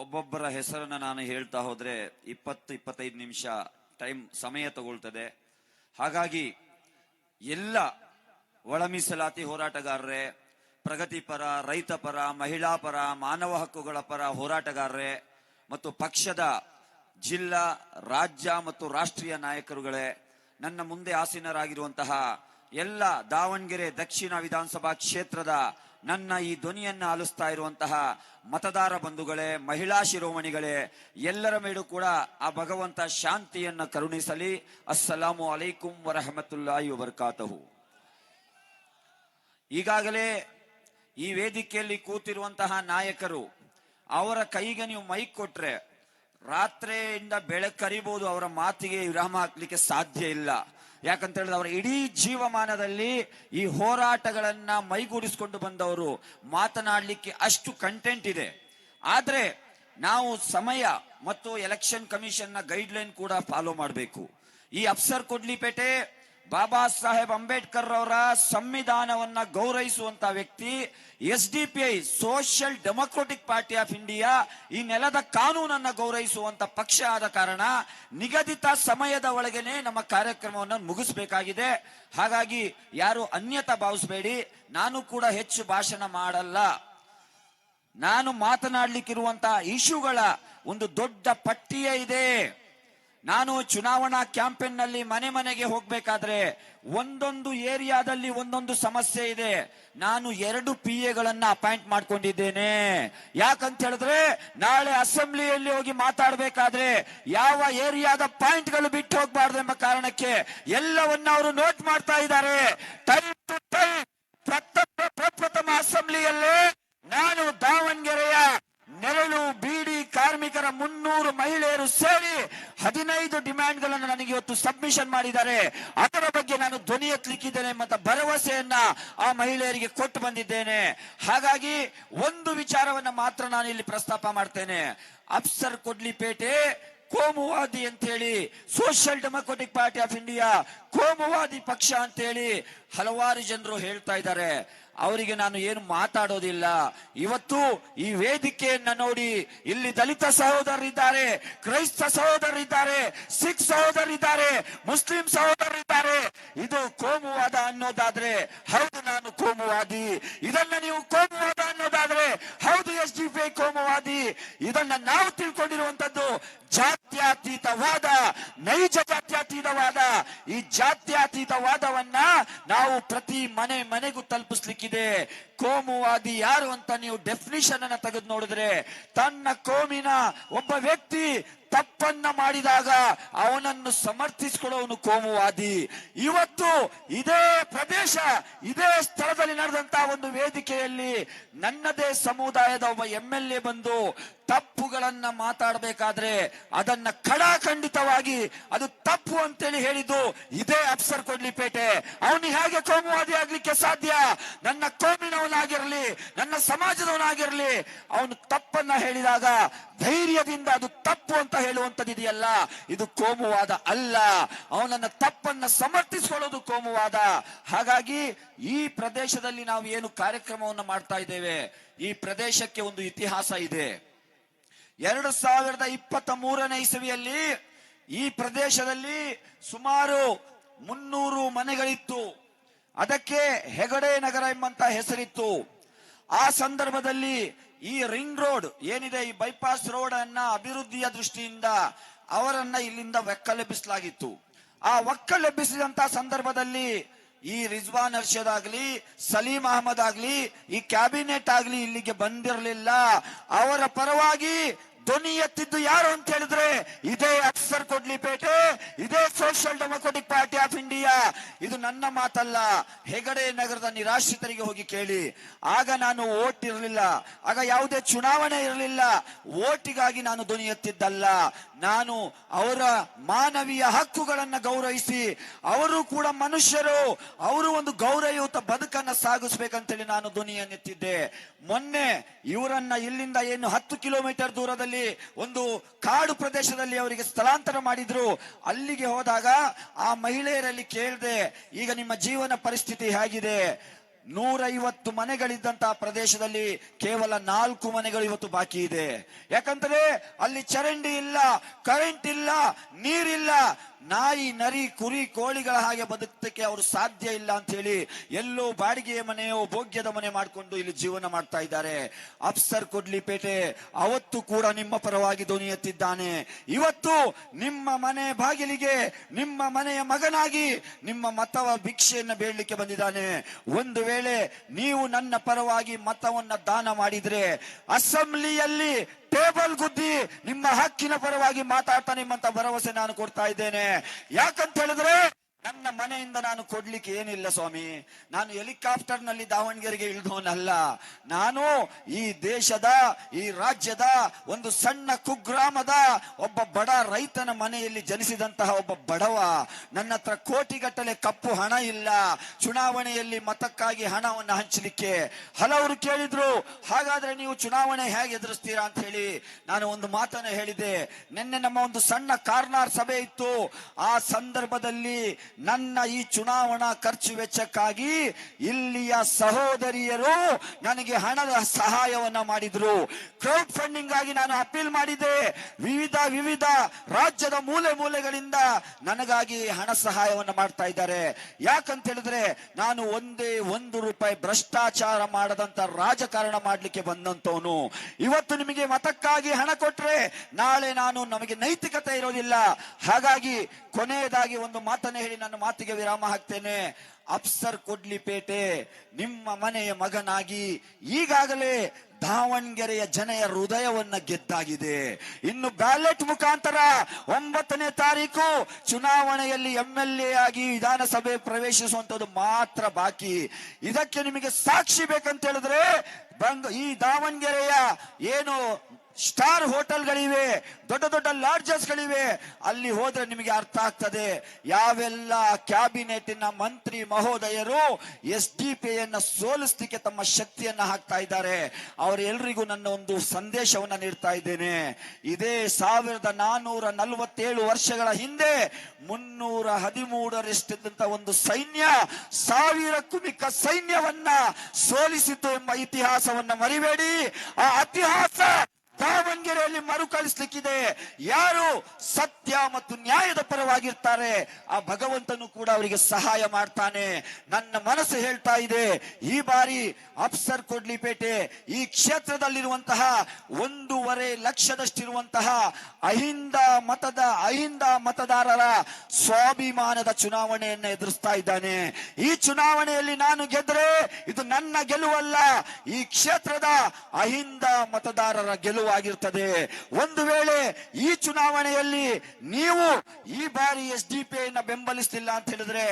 ಒಬ್ಬೊಬ್ಬರ ಹೆಸರನ್ನ ನಾನು ಹೇಳ್ತಾ ಹೋದ್ರೆ 20-25 ನಿಮಿಷ ಸಮಯ ತಗೊಳ್ತದೆ. ಹಾಗಾಗಿ ಎಲ್ಲ ಒಳ ಮೀಸಲಾತಿ ಹೋರಾಟಗಾರರೇ, ಪ್ರಗತಿಪರ, ರೈತ ಪರ, ಮಹಿಳಾ ಪರ, ಮಾನವ ಹಕ್ಕುಗಳ ಪರ ಹೋರಾಟಗಾರರೇ ಮತ್ತು ಪಕ್ಷದ ಜಿಲ್ಲಾ, ರಾಜ್ಯ ಮತ್ತು ರಾಷ್ಟ್ರೀಯ ನಾಯಕರುಗಳೇ, ನನ್ನ ಮುಂದೆ ಆಸೀನರಾಗಿರುವಂತಹ ಎಲ್ಲ ದಾವಣಗೆರೆ ದಕ್ಷಿಣ ವಿಧಾನಸಭಾ ಕ್ಷೇತ್ರದ ನನ್ನ ಈ ಧ್ವನಿಯನ್ನ ಆಲಿಸ್ತಾ ಇರುವಂತಹ ಮತದಾರ ಬಂಧುಗಳೇ, ಮಹಿಳಾ ಶಿರೋಮಣಿಗಳೇ, ಎಲ್ಲರ ಮೇಲೂ ಕೂಡ ಆ ಭಗವಂತ ಶಾಂತಿಯನ್ನ ಕರುಣಿಸಲಿ. ಅಸ್ಸಲಾಮು ಅಲೈಕುಂ ವರಹಮತುಲ್ಲಾಹಿ ವಬರಕಾತಹು. ಈಗಾಗಲೇ ಈ ವೇದಿಕೆಯಲ್ಲಿ ಕೂತಿರುವಂತಹ ನಾಯಕರು, ಅವರ ಕೈಗೆ ನೀವು ಮೈಕ್ ಕೊಟ್ರೆ ರಾತ್ರಿಯಿಂದ ಬೆಳಕರಿಬಹುದು, ಅವರ ಮಾತಿಗೆ ವಿರಾಮ ಹಾಕ್ಲಿಕ್ಕೆ ಸಾಧ್ಯ ಇಲ್ಲ. ಯಾಕಂತ ಹೇಳಿದ್ರೆ ಅವರ ಇಡೀ ಜೀವಮಾನದಲ್ಲಿ ಈ ಹೋರಾಟಗಳನ್ನ ಮೈಗೂಡಿಸಿಕೊಂಡು ಬಂದವರು, ಮಾತನಾಡಲಿಕ್ಕೆ ಅಷ್ಟು ಕಂಟೆಂಟ್ ಇದೆ. ಆದ್ರೆ ನಾವು ಸಮಯ ಮತ್ತು ಎಲೆಕ್ಷನ್ ಕಮಿಷನ್ ನ ಗೈಡ್ ಲೈನ್ ಕೂಡ ಫಾಲೋ ಮಾಡಬೇಕು. ಈ ಅಫ್ಸರ್ ಕೊಡ್ಲಿಪೇಟೆ ಬಾಬಾ ಸಾಹೇಬ್ ಅಂಬೇಡ್ಕರ್ ಅವರ ಸಂವಿಧಾನವನ್ನ ಗೌರವಿಸುವಂತ ವ್ಯಕ್ತಿ, SDPI social democratic party of India ಈ ನೆಲದ ಕಾನೂನನ್ನ ಗೌರವಿಸುವಂತ ಪಕ್ಷ ಆದ ಕಾರಣ ನಿಗದಿತ ಸಮಯದ ಒಳಗೇನೆ ನಮ್ಮ ಕಾರ್ಯಕ್ರಮವನ್ನು ಮುಗಿಸಬೇಕಾಗಿದೆ. ಹಾಗಾಗಿ ಯಾರು ಅನ್ಯತಾ ಭಾವಿಸಬೇಡಿ. ನಾನು ಕೂಡ ಹೆಚ್ಚು ಭಾಷಣ ಮಾಡಲ್ಲ. ನಾನು ಮಾತನಾಡ್ಲಿಕ್ಕಿರುವಂತಹ ಇಶ್ಯೂಗಳ ಒಂದು ದೊಡ್ಡ ಪಟ್ಟಿಯೇ ಇದೆ. ನಾನು ಚುನಾವಣಾ ಕ್ಯಾಂಪೇನ್ ನಲ್ಲಿ ಮನೆ ಮನೆಗೆ ಹೋಗ್ಬೇಕಾದ್ರೆ ಒಂದೊಂದು ಏರಿಯಾದಲ್ಲಿ ಒಂದೊಂದು ಸಮಸ್ಯೆ ಇದೆ. ನಾನು 2 PA ಗಳನ್ನ ಅಪಾಯಿಂಟ್ ಮಾಡ್ಕೊಂಡಿದ್ದೇನೆ. ಯಾಕಂತ ಹೇಳಿದ್ರೆ ನಾಳೆ ಅಸೆಂಬ್ಲಿಯಲ್ಲಿ ಹೋಗಿ ಮಾತಾಡಬೇಕಾದ್ರೆ ಯಾವ ಏರಿಯಾದ ಪಾಯಿಂಟ್ ಗಳು ಬಿಟ್ಟು ಹೋಗ್ಬಾರ್ದು ಎಂಬ ಕಾರಣಕ್ಕೆ ಎಲ್ಲವನ್ನ ಅವರು ನೋಟ್ ಮಾಡ್ತಾ ಇದ್ದಾರೆ. ಟೈಮ್ ಟು ಟೈಮ್ ಪ್ರಪ್ರಥಮ ಅಸೆಂಬ್ಲಿಯಲ್ಲೇ ನಾನು ದಾವಣಗೆರೆಯ ನೆರಳು ಬೀಡಿ ಕಾರ್ಮಿಕರ 300 ಮಹಿಳೆಯರು ಸೇರಿ 15 ಡಿಮ್ಯಾಂಡ್ ಗಳನ್ನು ನನಗೆ ಇವತ್ತು ಸಬ್ಮಿಷನ್ ಮಾಡಿದ್ದಾರೆ. ಅದರ ಬಗ್ಗೆ ನಾನು ಧ್ವನಿ ಎತ್ತಲಿಕ್ಕಿದ್ದೇನೆ ಮತ್ತು ಭರವಸೆಯನ್ನ ಆ ಮಹಿಳೆಯರಿಗೆ ಕೊಟ್ಟು ಬಂದಿದ್ದೇನೆ. ಹಾಗಾಗಿ ಒಂದು ವಿಚಾರವನ್ನ ಮಾತ್ರ ನಾನು ಇಲ್ಲಿ ಪ್ರಸ್ತಾಪ ಮಾಡ್ತೇನೆ. ಅಫ್ಸರ್ ಕೊಡ್ಲಿಪೇಟೆ ಕೋಮುವಾದಿ ಅಂತ ಹೇಳಿ, social democratic party of India ಕೋಮುವಾದಿ ಪಕ್ಷ ಅಂತ ಹೇಳಿ ಹಲವಾರು ಜನರು ಹೇಳ್ತಾ ಇದ್ದಾರೆ. ಅವರಿಗೆ ನಾನು ಏನು ಮಾತಾಡೋದಿಲ್ಲ. ಇವತ್ತು ಈ ವೇದಿಕೆಯನ್ನ ನೋಡಿ, ಇಲ್ಲಿ ದಲಿತ ಸಹೋದರರಿದ್ದಾರೆ, ಕ್ರೈಸ್ತ ಸಹೋದರರಿದ್ದಾರೆ, ಸಿಖ್ ಸಹೋದರರಿದ್ದಾರೆ, ಮುಸ್ಲಿಂ ಸಹೋದರರಿದ್ದಾರೆ. ಇದು ಕೋಮುವಾದ ಅನ್ನೋದಾದ್ರೆ ಹೌದು, ನಾನು ಕೋಮುವಾದಿ. ಇದನ್ನ ನೀವು ಕೋಮುವಾದ ಅನ್ನೋದಾದ್ರೆ ಹೌದು, SDPI ಕೋಮುವಾದಿ. ಇದನ್ನ ನಾವು ತಿಳ್ಕೊಂಡಿರುವಂತದ್ದು ಜಾತ್ಯತೀತವಾದ, ನೈಜ ಜಾತ್ಯತೀತವಾದ. ಈ ಜಾತ್ಯತೀತವಾದವನ್ನ ನಾವು ಪ್ರತಿ ಮನೆಗೂ ತಲುಪಿಸ್ಲಿಕ್ಕಿದೆ. ಕೋಮುವಾದಿ ಯಾರು ಅಂತ ನೀವು ಡೆಫಿನಿಷನ್ ಅನ್ನ ತೆಗೆದು ನೋಡಿದ್ರೆ, ತನ್ನ ಕೋಮಿನ ಒಬ್ಬ ವ್ಯಕ್ತಿ ತಪ್ಪನ್ನ ಮಾಡಿದಾಗ ಅವನನ್ನು ಸಮರ್ಥಿಸಿಕೊಳ್ಳುವವನು ಕೋಮುವಾದಿ. ಇವತ್ತು ಇದೇ ಪ್ರದೇಶ, ಇದೇ ಸ್ಥಳದಲ್ಲಿ ನಡೆದಂತಹ ಒಂದು ವೇದಿಕೆಯಲ್ಲಿ ನನ್ನದೇ ಸಮುದಾಯದ ಒಬ್ಬ MLA ಬಂದು ತಪ್ಪುಗಳನ್ನ ಮಾತಾಡಬೇಕಾದ್ರೆ ಅದನ್ನ ಖಡಾಖಂಡಿತವಾಗಿ ಅದು ತಪ್ಪು ಅಂತೇಳಿ ಹೇಳಿದ್ದು ಇದೇ ಅಫ್ಸರ್ ಕೊಡ್ಲಿಪೇಟೆ. ಅವನು ಹೇಗೆ ಕೋಮುವಾದಿ ಆಗ್ಲಿಕ್ಕೆ ಸಾಧ್ಯ? ನನ್ನ ಕೋಮಿನವನಾಗಿರ್ಲಿ, ನನ್ನ ಸಮಾಜದವನಾಗಿರ್ಲಿ, ಅವನು ತಪ್ಪನ್ನ ಹೇಳಿದಾಗ ಧೈರ್ಯದಿಂದ ಅದು ತಪ್ಪು ಅಂತ ಹೇಳುವಂತದ್ದಿದೆಯಲ್ಲ, ಇದು ಕೋಮುವಾದ ಅಲ್ಲ. ಅವನನ್ನ ತಪ್ಪನ್ನ ಸಮರ್ಥಿಸಿಕೊಳ್ಳೋದು ಕೋಮುವಾದ. ಹಾಗಾಗಿ ಈ ಪ್ರದೇಶದಲ್ಲಿ ನಾವು ಏನು ಕಾರ್ಯಕ್ರಮವನ್ನು ಮಾಡ್ತಾ ಇದ್ದೇವೆ, ಈ ಪ್ರದೇಶಕ್ಕೆ ಒಂದು ಇತಿಹಾಸ ಇದೆ. 2023ನೇ ಇಸವಿಯಲ್ಲಿ ಈ ಪ್ರದೇಶದಲ್ಲಿ ಸುಮಾರು 300 ಮನೆಗಳಿತ್ತು. ಅದಕ್ಕೆ ಹೆಗಡೆ ನಗರ ಎಂಬಂತ ಹೆಸರಿತ್ತು. ಆ ಸಂದರ್ಭದಲ್ಲಿ ಈ ರಿಂಗ್ ರೋಡ್ ಏನಿದೆ, ಈ ಬೈಪಾಸ್ ರೋಡ್ ಅನ್ನ ಅಭಿವೃದ್ಧಿಯ ದೃಷ್ಟಿಯಿಂದ ಅವರನ್ನ ಇಲ್ಲಿಂದ ಒಕ್ಕಲೆಬ್ಬಿಸಲಾಗಿತ್ತು. ಆ ಒಕ್ಕಲೆಬ್ಬಿಸಿದಂತ ಸಂದರ್ಭದಲ್ಲಿ ಈ ರಿಜ್ವಾನ್ ಅರ್ಷದ್ ಆಗ್ಲಿ, ಸಲೀಂ ಅಹಮದ್ ಆಗ್ಲಿ, ಈ ಕ್ಯಾಬಿನೆಟ್ ಆಗ್ಲಿ ಇಲ್ಲಿಗೆ ಬಂದಿರಲಿಲ್ಲ. ಅವರ ಪರವಾಗಿ ಧ್ವನಿ ಎತ್ತಿದ್ದು ಯಾರು ಅಂತ ಹೇಳಿದ್ರೆ ಇದೇ ಅಫ್ಸರ್ ಕೊಡ್ಲಿಪೇಟೆ, ಇದೇ social democratic party of India. ಇದು ನನ್ನ ಮಾತಲ್ಲ, ಹೆಗಡೆ ನಗರದ ನಿರಾಶ್ರಿತರಿಗೆ ಹೋಗಿ ಕೇಳಿ. ಆಗ ನಾನು ವೋಟ್ ಇರಲಿಲ್ಲ, ಆಗ ಯಾವುದೇ ಚುನಾವಣೆ ಇರಲಿಲ್ಲ. ವೋಟಿಗಾಗಿ ನಾನು ಧ್ವನಿ ಎತ್ತಿದ್ದಲ್ಲ. ನಾನು ಅವರ ಮಾನವೀಯ ಹಕ್ಕುಗಳನ್ನ ಗೌರವಿಸಿ, ಅವರು ಕೂಡ ಮನುಷ್ಯರು, ಅವರು ಒಂದು ಗೌರವಯುತ ಬದುಕನ್ನ ಸಾಗಿಸ್ಬೇಕಂತೇಳಿ ನಾನು ಧ್ವನಿಯನ್ನೆತ್ತಿದ್ದೆ. ಮೊನ್ನೆ ಇವರನ್ನ ಇಲ್ಲಿಂದ ಏನು 10 ಕಿಲೋಮೀಟರ್ ದೂರದಲ್ಲಿ ಒಂದು ಕಾಡು ಪ್ರದೇಶದಲ್ಲಿ ಅವರಿಗೆ ಸ್ಥಳಾಂತರ ಮಾಡಿದ್ರು. ಅಲ್ಲಿಗೆ ಹೋದಾಗ ಆ ಮಹಿಳೆಯರಲ್ಲಿ ಕೇಳಿದೆ, ಈಗ ನಿಮ್ಮ ಜೀವನ ಪರಿಸ್ಥಿತಿ ಹೇಗಿದೆ? 150 ಮನೆಗಳಿದ್ದಂತಹ ಪ್ರದೇಶದಲ್ಲಿ ಕೇವಲ 4 ಮನೆಗಳು ಇವತ್ತು ಬಾಕಿ ಇದೆ. ಯಾಕಂದ್ರೆ ಅಲ್ಲಿ ಚರಂಡಿ ಇಲ್ಲ, ಕರೆಂಟ್ ಇಲ್ಲ, ನೀರಿಲ್ಲ. ನಾಯಿ, ನರಿ, ಕುರಿ, ಕೋಳಿಗಳ ಹಾಗೆ ಬದುಕಕ್ಕೆ ಅವರು ಸಾಧ್ಯ ಇಲ್ಲ ಅಂತ ಹೇಳಿ ಎಲ್ಲೋ ಬಾಡಿಗೆಯ ಮನೆಯೋ ಭೋಗ್ಯದ ಮನೆ ಮಾಡಿಕೊಂಡು ಇಲ್ಲಿ ಜೀವನ ಮಾಡ್ತಾ ಇದ್ದಾರೆ. ಅಫ್ಸರ್ ಕೊಡ್ಲಿಪೇಟೆ ಅವತ್ತು ಕೂಡ ನಿಮ್ಮ ಪರವಾಗಿ ಧ್ವನಿ ಎತ್ತಿದ್ದಾನೆ. ಇವತ್ತು ನಿಮ್ಮ ಮನೆ ಬಾಗಿಲಿಗೆ ನಿಮ್ಮ ಮನೆಯ ಮಗನಾಗಿ ನಿಮ್ಮ ಮತವ ಭಿಕ್ಷೆಯನ್ನು ಬೇಡಲಿಕ್ಕೆ ಬಂದಿದ್ದಾನೆ. ಒಂದು ವೇಳೆ ನೀವು ನನ್ನ ಪರವಾಗಿ ಮತವನ್ನ ದಾನ ಮಾಡಿದ್ರೆ ಅಸೆಂಬ್ಲಿಯಲ್ಲಿ ಟೇಬಲ್ ಗುದ್ದಿ ನಿಮ್ಮ ಹಕ್ಕಿನ ಪರವಾಗಿ ಮಾತಾಡ್ತಾನೆ ಎಂಬಂತ ಭರವಸೆ ನಾನು ಕೊಡ್ತಾ ಇದ್ದೇನೆ. ಯಾಕಂತ ಹೇಳಿದ್ರೆ ನನ್ನ ಮನೆಯಿಂದ ನಾನು ಕೊಡ್ಲಿಕ್ಕೆ ಏನಿಲ್ಲ ಸ್ವಾಮಿ. ನಾನು ಹೆಲಿಕಾಪ್ಟರ್ ನಲ್ಲಿ ದಾವಣಗೆರೆಗೆ ಇಳಿದವನಲ್ಲ. ನಾನು ಈ ದೇಶದ, ಈ ರಾಜ್ಯದ ಒಂದು ಸಣ್ಣ ಕುಗ್ರಾಮದ ಒಬ್ಬ ಬಡ ರೈತನ ಮನೆಯಲ್ಲಿ ಜನಿಸಿದಂತಹ ಒಬ್ಬ ಬಡವ. ನನ್ನ ಹತ್ರ ಕೋಟಿಗಟ್ಟಲೆ ಕಪ್ಪು ಹಣ ಇಲ್ಲ. ಚುನಾವಣೆಯಲ್ಲಿ ಮತಕ್ಕಾಗಿ ಹಣವನ್ನು ಹಂಚಲಿಕ್ಕೆ ಹಲವರು ಕೇಳಿದ್ರು, ಹಾಗಾದ್ರೆ ನೀವು ಚುನಾವಣೆ ಹೇಗೆ ಎದುರಿಸ್ತೀರಾ ಅಂತ ಹೇಳಿ ನಾನು ಒಂದು ಮಾತನ್ನ ಹೇಳಿದೆ. ನಿನ್ನೆ ನಮ್ಮ ಒಂದು ಸಣ್ಣ ಕಾರ್ನಾರ್ ಸಭೆ ಇತ್ತು. ಆ ಸಂದರ್ಭದಲ್ಲಿ ನನ್ನ ಈ ಚುನಾವಣಾ ಖರ್ಚು ವೆಚ್ಚಕ್ಕಾಗಿ ಇಲ್ಲಿಯ ಸಹೋದರಿಯರು ನನಗೆ ಹಣದ ಸಹಾಯವನ್ನ ಮಾಡಿದ್ರು. ಕ್ರೌಡ್ ಫಂಡಿಂಗ್ ಆಗಿ ನಾನು ಅಪೀಲ್ ಮಾಡಿದೆ. ವಿವಿಧ ರಾಜ್ಯದ ಮೂಲೆ ಮೂಲೆಗಳಿಂದ ನನಗಾಗಿ ಹಣ ಸಹಾಯವನ್ನ ಮಾಡ್ತಾ ಇದ್ದಾರೆ. ಯಾಕಂತ ಹೇಳಿದ್ರೆ ನಾನು ಒಂದೇ ₹1 ಭ್ರಷ್ಟಾಚಾರ ಮಾಡದಂತ ರಾಜಕಾರಣ ಮಾಡ್ಲಿಕ್ಕೆ ಬಂದಂತವನು. ಇವತ್ತು ನಿಮಗೆ ಮತಕ್ಕಾಗಿ ಹಣ ಕೊಟ್ರೆ ನಾಳೆ ನಮಗೆ ನೈತಿಕತೆ ಇರೋದಿಲ್ಲ. ಹಾಗಾಗಿ ಕೊನೆಯದಾಗಿ ಒಂದು ಮಾತನ್ನ ಹೇಳಿ ನನ್ನ ಮಾತಿಗೆ ವಿರಾಮ ಹಾಕ್ತೇನೆ. ಅಫ್ಸರ್ ಕೊಡ್ಲಿಪೇಟೆ ನಿಮ್ಮ ಮನೆಯ ಮಗನಾಗಿ ಈಗಾಗಲೇ ದಾವಣಗೆರೆಯ ಜನರ ಹೃದಯವನ್ನ ಗೆದ್ದಾಗಿದೆ. ಇನ್ನು ಬ್ಯಾಲೆಟ್ ಮುಖಾಂತರ 9ನೇ ತಾರೀಕು ಚುನಾವಣೆಯಲ್ಲಿ MLA ಆಗಿ ವಿಧಾನಸಭೆ ಪ್ರವೇಶಿಸುವಂತದ್ದು ಮಾತ್ರ ಬಾಕಿ. ಇದಕ್ಕೆ ನಿಮಗೆ ಸಾಕ್ಷಿ ಬೇಕಂತ ಹೇಳಿದ್ರೆ ಈ ದಾವಣಗೆರೆಯ ಏನು ಸ್ಟಾರ್ ಹೋಟೆಲ್ಗಳಿವೆ, ದೊಡ್ಡ ದೊಡ್ಡ ಲಾಡ್ಜಸ್ ಗಳಿವೆ, ಅಲ್ಲಿ ಹೋದ್ರೆ ನಿಮಗೆ ಅರ್ಥ ಆಗ್ತದೆ ಯಾವೆಲ್ಲ ಕ್ಯಾಬಿನೆಟ್ನ ಮಂತ್ರಿ ಮಹೋದಯರು SDP ಸೋಲಿಸಲಿಕ್ಕೆ ತಮ್ಮ ಶಕ್ತಿಯನ್ನ ಹಾಕ್ತಾ ಇದ್ದಾರೆ. ಅವರೆಲ್ಲರಿಗೂ ನನ್ನ ಒಂದು ಸಂದೇಶವನ್ನ ನೀಡ್ತಾ ಇದ್ದೇನೆ. ಇದೇ 1447 ವರ್ಷಗಳ ಹಿಂದೆ 313ರಷ್ಟಿದ್ದಂತ ಒಂದು ಸೈನ್ಯ 1000ಕ್ಕೂ ಮಿಕ್ಕ ಸೈನ್ಯವನ್ನ ಸೋಲಿಸಿತು ಎಂಬ ಇತಿಹಾಸವನ್ನ ಮರಿಬೇಡಿ. ಆ ಇತಿಹಾಸ ದಾವಣಗೆರೆಯಲ್ಲಿ ಮರುಕಳಿಸ್ಲಿಕ್ಕಿದೆ. ಯಾರು ಸತ್ಯ ಮತ್ತು ನ್ಯಾಯದ ಪರವಾಗಿರ್ತಾರೆ ಆ ಭಗವಂತನು ಕೂಡ ಅವರಿಗೆ ಸಹಾಯ ಮಾಡ್ತಾನೆ. ನನ್ನ ಮನಸ್ಸು ಹೇಳ್ತಾ ಇದೆ, ಈ ಬಾರಿ ಅಫ್ಸರ್ ಕೊಡ್ಲಿಪೇಟೆ ಈ ಕ್ಷೇತ್ರದಲ್ಲಿರುವಂತಹ 1.5 ಲಕ್ಷದಷ್ಟಿರುವಂತಹ ಅಹಿಂದ ಮತದಾರರ ಸ್ವಾಭಿಮಾನದ ಚುನಾವಣೆಯನ್ನ ಎದುರಿಸ್ತಾ ಇದ್ದಾನೆ. ಈ ಚುನಾವಣೆಯಲ್ಲಿ ನಾನು ಗೆದ್ರೆ ಇದು ನನ್ನ ಗೆಲುವಲ್ಲ, ಈ ಕ್ಷೇತ್ರದ ಅಹಿಂದ ಮತದಾರರ ಗೆಲುವು ಆಗಿರ್ತದೆ. ಒಂದು ವೇಳೆ ಈ ಚುನಾವಣೆಯಲ್ಲಿ ನೀವು ಈ ಬಾರಿ SDP ಬೆಂಬಲಿಸಲಿಲ್ಲ ಅಂತ ಹೇಳಿದ್ರೆ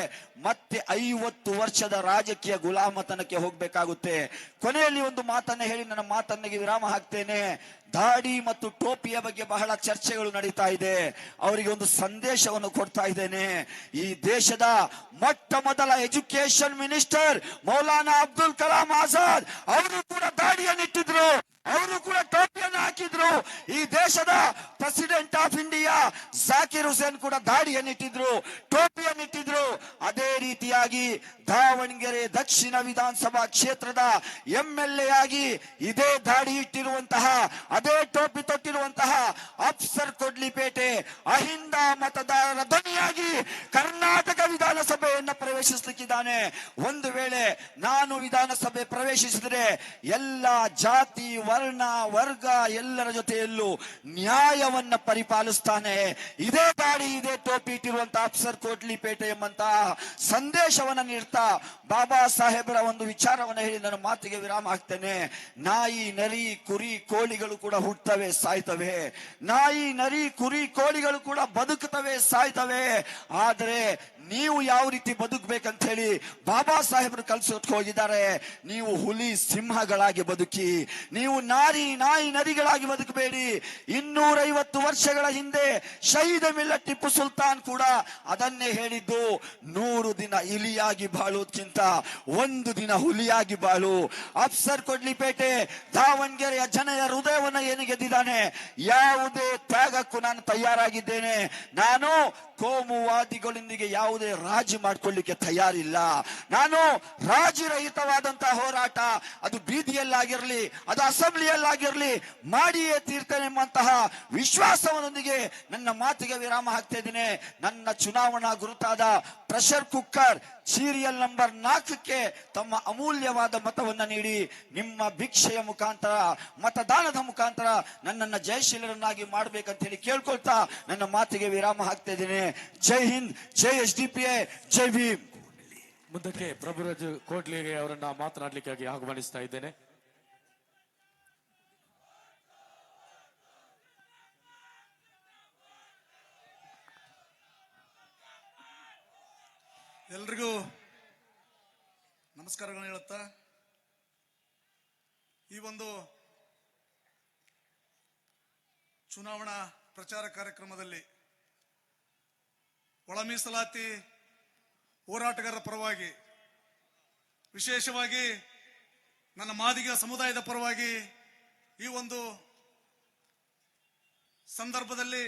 ಮತ್ತೆ 50 ವರ್ಷದ ರಾಜಕೀಯ ಗುಲಾಮತನಕ್ಕೆ ಹೋಗ್ಬೇಕಾಗುತ್ತೆ. ಕೊನೆಯಲ್ಲಿ ಒಂದು ಮಾತನ್ನ ಹೇಳಿ ನನ್ನ ಮಾತನ್ನಿಗೆ ವಿರಾಮ ಹಾಕ್ತೇನೆ. ದಾಡಿ ಮತ್ತು ಟೋಪಿಯ ಬಗ್ಗೆ ಬಹಳ ಚರ್ಚೆಗಳು ನಡೀತಾ ಇದೆ. ಅವರಿಗೆ ಒಂದು ಸಂದೇಶವನ್ನು ಕೊಡ್ತಾ ಇದ್ದೇನೆ. ಈ ದೇಶದ ಮೊಟ್ಟ ಮೊದಲ ಎಜುಕೇಶನ್ ಮಿನಿಸ್ಟರ್ ಮೌಲಾನಾ ಅಬ್ದುಲ್ ಕಲಾಂ ಆಜಾದ್ ಅವರು ಕೂಡ ದಾಡಿಯನ್ನಿಟ್ಟಿದ್ರು, ಅವರು ಕೂಡ ಟೋಪಿಯನ್ನು ಹಾಕಿದ್ರು. ಈ ದೇಶದ president of India Zakir Hussain ಕೂಡ ದಾಡಿಯನ್ನಿಟ್ಟಿದ್ರು, ಟೋಪಿಯನ್ನಿಟ್ಟಿದ್ರು. ಅದೇ ರೀತಿಯಾಗಿ ದಾವಣಗೆರೆ ದಕ್ಷಿಣ ವಿಧಾನಸಭಾ ಕ್ಷೇತ್ರದ MLA ಆಗಿ ಇದೇ ದಾಡಿ ಇಟ್ಟಿರುವಂತಹ, ಅದೇ ಟೋಪಿ ತೊಟ್ಟಿರುವಂತಹ ಅಫ್ಸರ್ ಕೊಡ್ಲಿಪೇಟೆ ಅಹಿಂದ ಮತದಾರರ ಧ್ವನಿಯಾಗಿ ಕರ್ನಾಟಕ ವಿಧಾನಸಭೆಯನ್ನ ಪ್ರವೇಶಿಸಲಿಕ್ಕಿದ್ದಾನೆ. ಒಂದು ವೇಳೆ ನಾನು ವಿಧಾನಸಭೆ ಪ್ರವೇಶಿಸಿದರೆ ಎಲ್ಲ ಜಾತಿ, ವರ್ಣ, ವರ್ಗ ಎಲ್ಲರ ಜೊತೆಯಲ್ಲೂ ನ್ಯಾಯವನ್ನ ಪರಿಪಾಲಿಸ್ತಾನೆ. ಇದೇ ದಾಡಿ, ಇದೇ ಟೋಪಿ ಇಟ್ಟಿರುವಂತಹ ಅಫ್ಸರ್ ಕೊಡ್ಲಿಪೇಟೆ ಎಂಬಂತಹ ಸಂದೇಶವನ್ನ ನೀಡ್ತಾ ಬಾಬಾ ಸಾಹೇಬರ ಒಂದು ವಿಚಾರವನ್ನ ಹೇಳಿ ನನ್ನ ಮಾತಿಗೆ ವಿರಾಮ ಹಾಕ್ತೇನೆ. ನಾಯಿ, ನರಿ, ಕುರಿ, ಕೋಳಿಗಳು ಕೂಡ ಹುಟ್ಟುತ್ತವೆ, ಸಾಯ್ತವೆ. ನಾಯಿ, ನರಿ, ಕುರಿ, ಕೋಳಿಗಳು ಕೂಡ ಬದುಕುತ್ತವೆ, ಸಾಯ್ತವೆ. ಆದರೆ ನೀವು ಯಾವ ರೀತಿ ಬದುಕಬೇಕಂತ ಹೇಳಿ ಬಾಬಾ ಸಾಹೇಬರು ಕಲಿಸೋಕೆ ಹೋಗಿದ್ದಾರೆ. ನೀವು ಹುಲಿ ಸಿಂಹಗಳಾಗಿ ಬದುಕಿ, ನೀವು ನಾಯಿ ನರಿಗಳಾಗಿ ಬದುಕಬೇಡಿ. 250 ವರ್ಷಗಳ ಹಿಂದೆ ಶಹೀದ್ ಮಿಲ್ಲತ್ ಟಿಪ್ಪು ಸುಲ್ತಾನ್ ಕೂಡ ಅದನ್ನೇ ಹೇಳಿದ್ದು, 100 ದಿನ ಇಲಿಯಾಗಿ ಬಾಳುವುದಕ್ಕಿಂತ 1 ದಿನ ಹುಲಿಯಾಗಿ ಬಾಳು. ಅಫ್ಸರ್ ಕೊಡ್ಲಿಪೇಟೆ ದಾವಣಗೆರೆಯ ಜನರ ಹೃದಯವನ್ನ ಏನು ಗೆದ್ದಿದ್ದಾನೆ. ಯಾವುದೇ ತ್ಯಾಗಕ್ಕೂ ನಾನು ತಯಾರಾಗಿದ್ದೇನೆ. ನಾನು ಕೋಮುವಾದಿಗಳೊಂದಿಗೆ ಯಾವುದೇ ರಾಜಿ ಮಾಡ್ಕೊಳ್ಳಿಕ್ಕೆ ತಯಾರಿಲ್ಲ. ನಾನು ರಾಜಿರಹಿತ ಅಮೂಲ್ಯವಾದಂತಹ ಹೋರಾಟ, ಅದು ಬೀದಿಯಲ್ಲಾಗಿರ್ಲಿ, ಅದು ಅಸೆಂಬ್ಲಿಯಲ್ಲಾಗಿರ್ಲಿ, ಮಾಡಿಯೇ ತೀರ್ತೇನೆ ಎಂಬಂತಹ ವಿಶ್ವಾಸವೊಂದಿಗೆ ನನ್ನ ಮಾತಿಗೆ ವಿರಾಮ ಹಾಕ್ತಾ ಇದ್ದೀನಿ. ನನ್ನ ಚುನಾವಣಾ ಗುರುತಾದ ಪ್ರೆಷರ್ ಕುಕ್ಕರ್ ಸೀರಿಯಲ್ ನಂಬರ್ 4ಕ್ಕೆ ತಮ್ಮ ಅಮೂಲ್ಯವಾದ ಮತವನ್ನ ನೀಡಿ ನಿಮ್ಮ ಭಿಕ್ಷೆಯ ಮುಖಾಂತರ, ಮತದಾನದ ಮುಖಾಂತರ ನನ್ನನ್ನು ಜಯಶೀಲರನ್ನಾಗಿ ಮಾಡ್ಬೇಕಂತ ಹೇಳಿ ಕೇಳ್ಕೊಳ್ತಾ ನನ್ನ ಮಾತಿಗೆ ವಿರಾಮ ಹಾಕ್ತಾ ಇದ್ದೀನಿ. ಜೈ ಹಿಂದ್, ಜೈ SDPI, ಜೈ ಭೀಮ್. ಮುಂದಕ್ಕೆ ಪ್ರಭುರಾಜ್ ಕೋಟ್ಲಿಗೆ ಅವರನ್ನ ಮಾತನಾಡಲಿಕ್ಕಾಗಿ ಆಹ್ವಾನಿಸ್ತಾ ಇದ್ದೇನೆ. ಎಲ್ರಿಗೂ ನಮಸ್ಕಾರಗಳನ್ನು ಹೇಳುತ್ತಾ ಈ ಒಂದು ಚುನಾವಣಾ ಪ್ರಚಾರ ಕಾರ್ಯಕ್ರಮದಲ್ಲಿ ಒಳ ಮೀಸಲಾತಿ ಹೋರಾಟಗಾರರ ಪರವಾಗಿ, ವಿಶೇಷವಾಗಿ ನನ್ನ ಮಾದಿಗ ಸಮುದಾಯದ ಪರವಾಗಿ ಈ ಒಂದು ಸಂದರ್ಭದಲ್ಲಿ